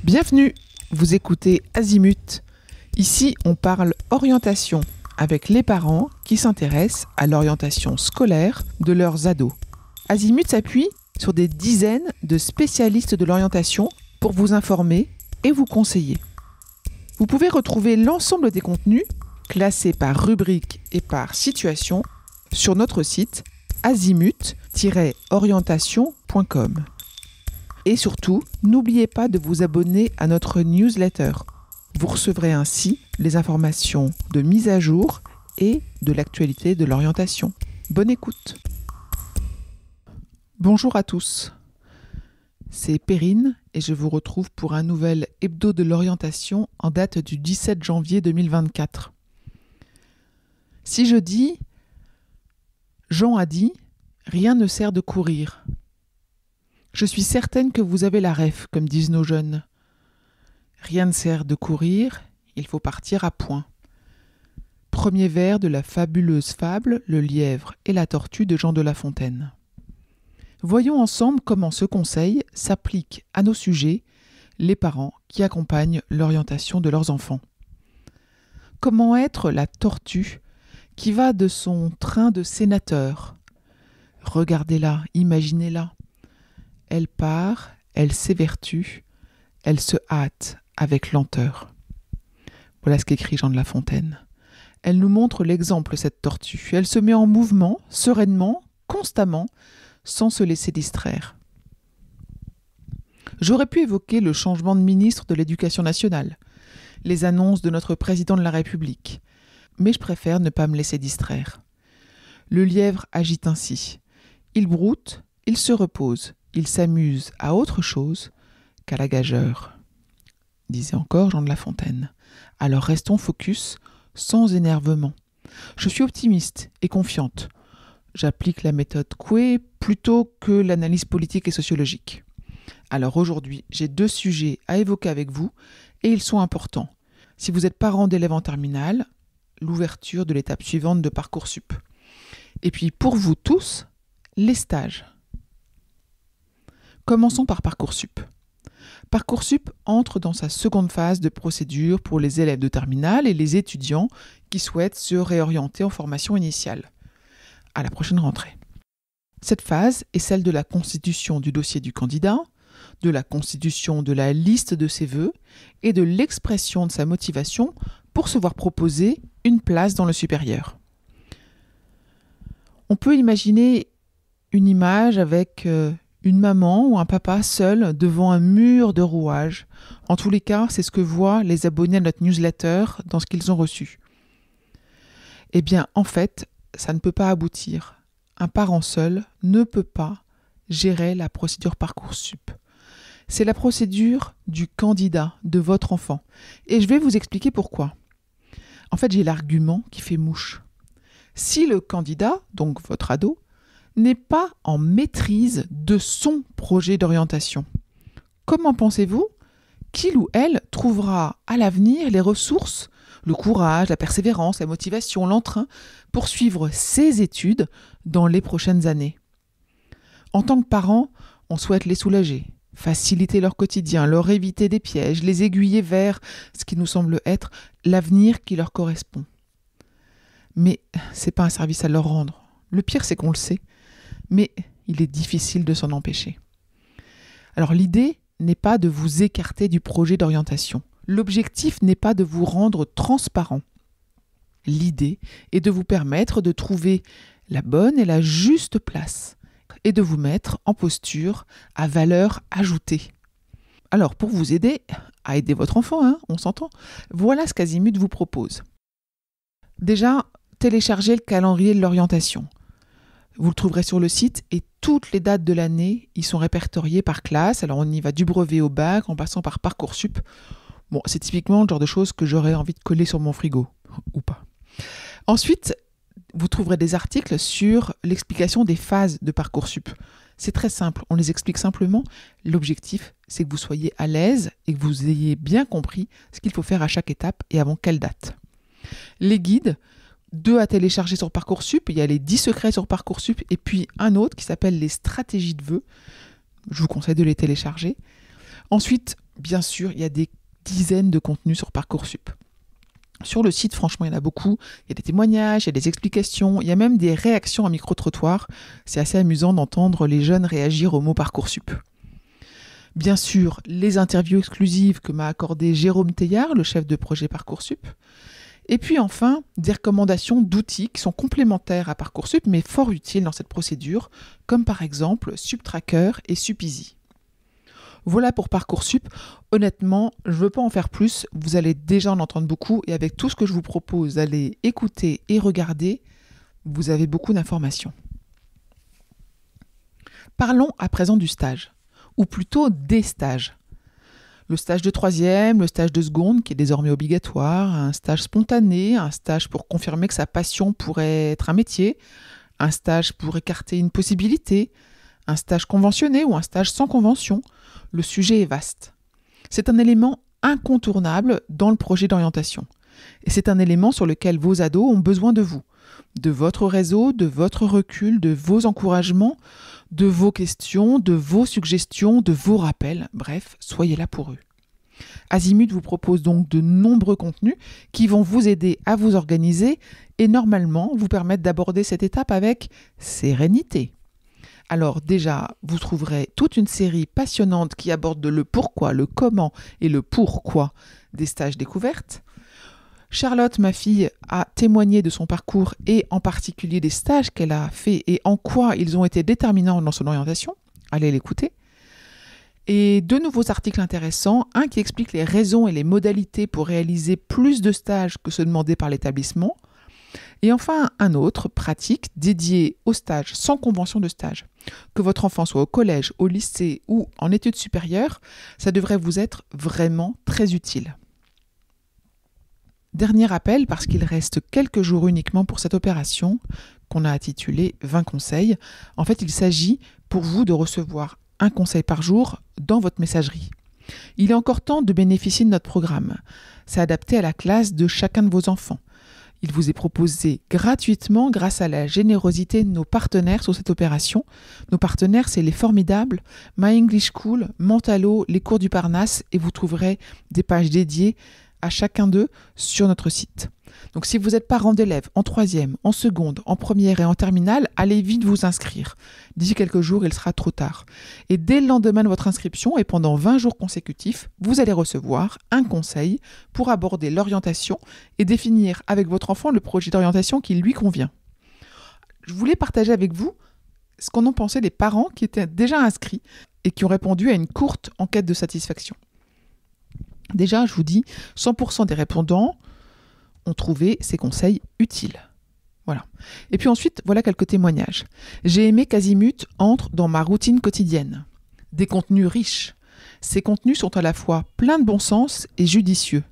Bienvenue, vous écoutez Azimut. Ici, on parle orientation avec les parents qui s'intéressent à l'orientation scolaire de leurs ados. Azimut s'appuie sur des dizaines de spécialistes de l'orientation pour vous informer et vous conseiller. Vous pouvez retrouver l'ensemble des contenus classés par rubrique et par situation sur notre site azimut-orientation.com. Et surtout, n'oubliez pas de vous abonner à notre newsletter. Vous recevrez ainsi les informations de mise à jour et de l'actualité de l'orientation. Bonne écoute. Bonjour à tous. C'est Perrine et je vous retrouve pour un nouvel hebdo de l'orientation en date du 17 janvier 2024. Si je dis « Jean a dit, rien ne sert de courir », je suis certaine que vous avez la ref, comme disent nos jeunes. Rien ne sert de courir, il faut partir à point. Premier vers de la fabuleuse fable Le lièvre et la tortue de Jean de La Fontaine. Voyons ensemble comment ce conseil s'applique à nos sujets, les parents qui accompagnent l'orientation de leurs enfants. Comment être la tortue qui va de son train de sénateur? Regardez-la, imaginez-la. Elle part, elle s'évertue, elle se hâte avec lenteur. Voilà ce qu'écrit Jean de La Fontaine. Elle nous montre l'exemple, cette tortue. Elle se met en mouvement, sereinement, constamment, sans se laisser distraire. J'aurais pu évoquer le changement de ministre de l'Éducation nationale, les annonces de notre président de la République, mais je préfère ne pas me laisser distraire. Le lièvre agit ainsi. Il broute, il se repose. Il s'amuse à autre chose qu'à la gageure, disait encore Jean de La Fontaine. Alors restons focus, sans énervement. Je suis optimiste et confiante. J'applique la méthode Coué plutôt que l'analyse politique et sociologique. Alors aujourd'hui, j'ai 2 sujets à évoquer avec vous et ils sont importants. Si vous êtes parent d'élèves en terminale, l'ouverture de l'étape suivante de Parcoursup. Et puis pour vous tous, les stages. Commençons par Parcoursup. Parcoursup entre dans sa seconde phase de procédure pour les élèves de terminale et les étudiants qui souhaitent se réorienter en formation initiale à la prochaine rentrée. Cette phase est celle de la constitution du dossier du candidat, de la constitution de la liste de ses vœux et de l'expression de sa motivation pour se voir proposer une place dans le supérieur. On peut imaginer une image avec une maman ou un papa seul devant un mur de rouages. En tous les cas, c'est ce que voient les abonnés à notre newsletter dans ce qu'ils ont reçu. Eh bien, en fait, ça ne peut pas aboutir. Un parent seul ne peut pas gérer la procédure Parcoursup. C'est la procédure du candidat, de votre enfant. Et je vais vous expliquer pourquoi. En fait, j'ai l'argument qui fait mouche. Si le candidat, donc votre ado, n'est pas en maîtrise de son projet d'orientation, comment pensez-vous qu'il ou elle trouvera à l'avenir les ressources, le courage, la persévérance, la motivation, l'entrain pour suivre ses études dans les prochaines années? En tant que parents, on souhaite les soulager, faciliter leur quotidien, leur éviter des pièges, les aiguiller vers ce qui nous semble être l'avenir qui leur correspond. Mais ce n'est pas un service à leur rendre. Le pire, c'est qu'on le sait. Mais il est difficile de s'en empêcher. Alors l'idée n'est pas de vous écarter du projet d'orientation. L'objectif n'est pas de vous rendre transparent. L'idée est de vous permettre de trouver la bonne et la juste place et de vous mettre en posture à valeur ajoutée. Alors pour vous aider à aider votre enfant, on s'entend, voilà ce qu'Azimut vous propose. Déjà, téléchargez le calendrier de l'orientation. Vous le trouverez sur le site et toutes les dates de l'année y sont répertoriées par classe. Alors on y va du brevet au bac en passant par Parcoursup. Bon, c'est typiquement le genre de choses que j'aurais envie de coller sur mon frigo, ou pas. Ensuite, vous trouverez des articles sur l'explication des phases de Parcoursup. C'est très simple, on les explique simplement. L'objectif, c'est que vous soyez à l'aise et que vous ayez bien compris ce qu'il faut faire à chaque étape et avant quelle date. Les guides, 2 à télécharger sur Parcoursup, il y a les 10 secrets sur Parcoursup et puis un autre qui s'appelle les stratégies de vœux. Je vous conseille de les télécharger. Ensuite, Bien sûr, il y a des dizaines de contenus sur Parcoursup. Sur le site, franchement, il y en a beaucoup. Il y a des témoignages, il y a des explications, il y a même des réactions en micro-trottoir. C'est assez amusant d'entendre les jeunes réagir au mot Parcoursup. Bien sûr, les interviews exclusives que m'a accordé Jérôme Teillard, le chef de projet Parcoursup. Et puis enfin, des recommandations d'outils qui sont complémentaires à Parcoursup, mais fort utiles dans cette procédure, comme par exemple SupTracker et SupEasy. Voilà pour Parcoursup. Honnêtement, je ne veux pas en faire plus. Vous allez déjà en entendre beaucoup. Et avec tout ce que je vous propose d'aller écouter et regarder, vous avez beaucoup d'informations. Parlons à présent du stage, ou plutôt des stages. Le stage de 3e, le stage de seconde qui est désormais obligatoire, un stage spontané, un stage pour confirmer que sa passion pourrait être un métier, un stage pour écarter une possibilité, un stage conventionné ou un stage sans convention. Le sujet est vaste. C'est un élément incontournable dans le projet d'orientation. Et c'est un élément sur lequel vos ados ont besoin de vous, de votre réseau, de votre recul, de vos encouragements, de vos questions, de vos suggestions, de vos rappels. Bref, soyez là pour eux. Azimut vous propose donc de nombreux contenus qui vont vous aider à vous organiser et normalement vous permettre d'aborder cette étape avec sérénité. Alors déjà, vous trouverez toute une série passionnante qui aborde le pourquoi, le comment et le pourquoi des stages découvertes. Charlotte, ma fille, a témoigné de son parcours et en particulier des stages qu'elle a fait et en quoi ils ont été déterminants dans son orientation. Allez l'écouter. Et 2 nouveaux articles intéressants, un qui explique les raisons et les modalités pour réaliser plus de stages que ceux demandés par l'établissement. Et enfin, un autre, pratique, dédié aux stages sans convention de stage. Que votre enfant soit au collège, au lycée ou en études supérieures, ça devrait vous être vraiment très utile. Dernier rappel, parce qu'il reste quelques jours uniquement pour cette opération, qu'on a intitulée 20 conseils. En fait, il s'agit pour vous de recevoir un conseil par jour dans votre messagerie. Il est encore temps de bénéficier de notre programme. C'est adapté à la classe de chacun de vos enfants. Il vous est proposé gratuitement grâce à la générosité de nos partenaires sur cette opération. Nos partenaires, c'est les formidables My English School, Mentalo, les cours du Parnasse et vous trouverez des pages dédiées à chacun d'eux sur notre site. Donc si vous êtes parent d'élèves en 3e, en seconde, en première et en terminale, allez vite vous inscrire. D'ici quelques jours, il sera trop tard. Et dès le lendemain de votre inscription et pendant 20 jours consécutifs, vous allez recevoir un conseil pour aborder l'orientation et définir avec votre enfant le projet d'orientation qui lui convient. Je voulais partager avec vous ce qu'en ont pensé les parents qui étaient déjà inscrits et qui ont répondu à une courte enquête de satisfaction. Déjà, je vous dis, 100% des répondants ont trouvé ces conseils utiles. Voilà. Et puis ensuite, voilà quelques témoignages. J'ai aimé qu'Azimut entre dans ma routine quotidienne. Des contenus riches. Ces contenus sont à la fois pleins de bon sens et judicieux.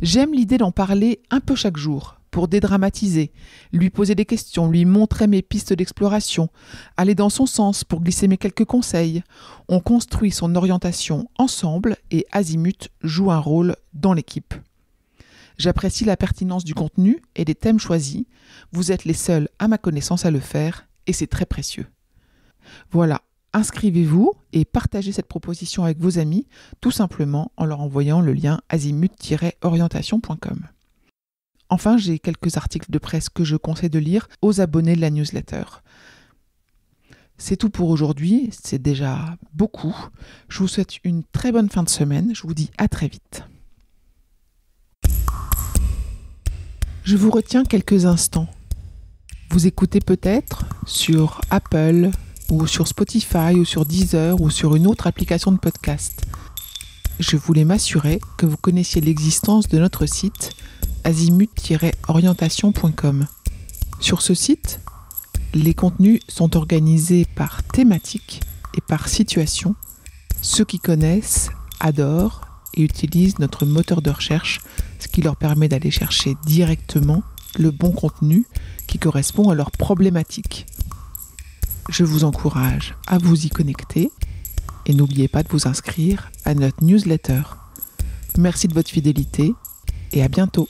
J'aime l'idée d'en parler un peu chaque jour pour dédramatiser, lui poser des questions, lui montrer mes pistes d'exploration, aller dans son sens pour glisser mes quelques conseils. On construit son orientation ensemble et Azimut joue un rôle dans l'équipe. J'apprécie la pertinence du contenu et des thèmes choisis. Vous êtes les seuls à ma connaissance à le faire et c'est très précieux. Voilà, inscrivez-vous et partagez cette proposition avec vos amis, tout simplement en leur envoyant le lien azimut-orientation.com. Enfin, j'ai quelques articles de presse que je conseille de lire aux abonnés de la newsletter. C'est tout pour aujourd'hui, c'est déjà beaucoup. Je vous souhaite une très bonne fin de semaine, je vous dis à très vite. Je vous retiens quelques instants. Vous écoutez peut-être sur Apple ou sur Spotify ou sur Deezer ou sur une autre application de podcast. Je voulais m'assurer que vous connaissiez l'existence de notre site azimut-orientation.com. Sur ce site, les contenus sont organisés par thématique et par situation. Ceux qui connaissent adorent et utilisent notre moteur de recherche, ce qui leur permet d'aller chercher directement le bon contenu qui correspond à leur problématique. Je vous encourage à vous y connecter et n'oubliez pas de vous inscrire à notre newsletter. Merci de votre fidélité et à bientôt.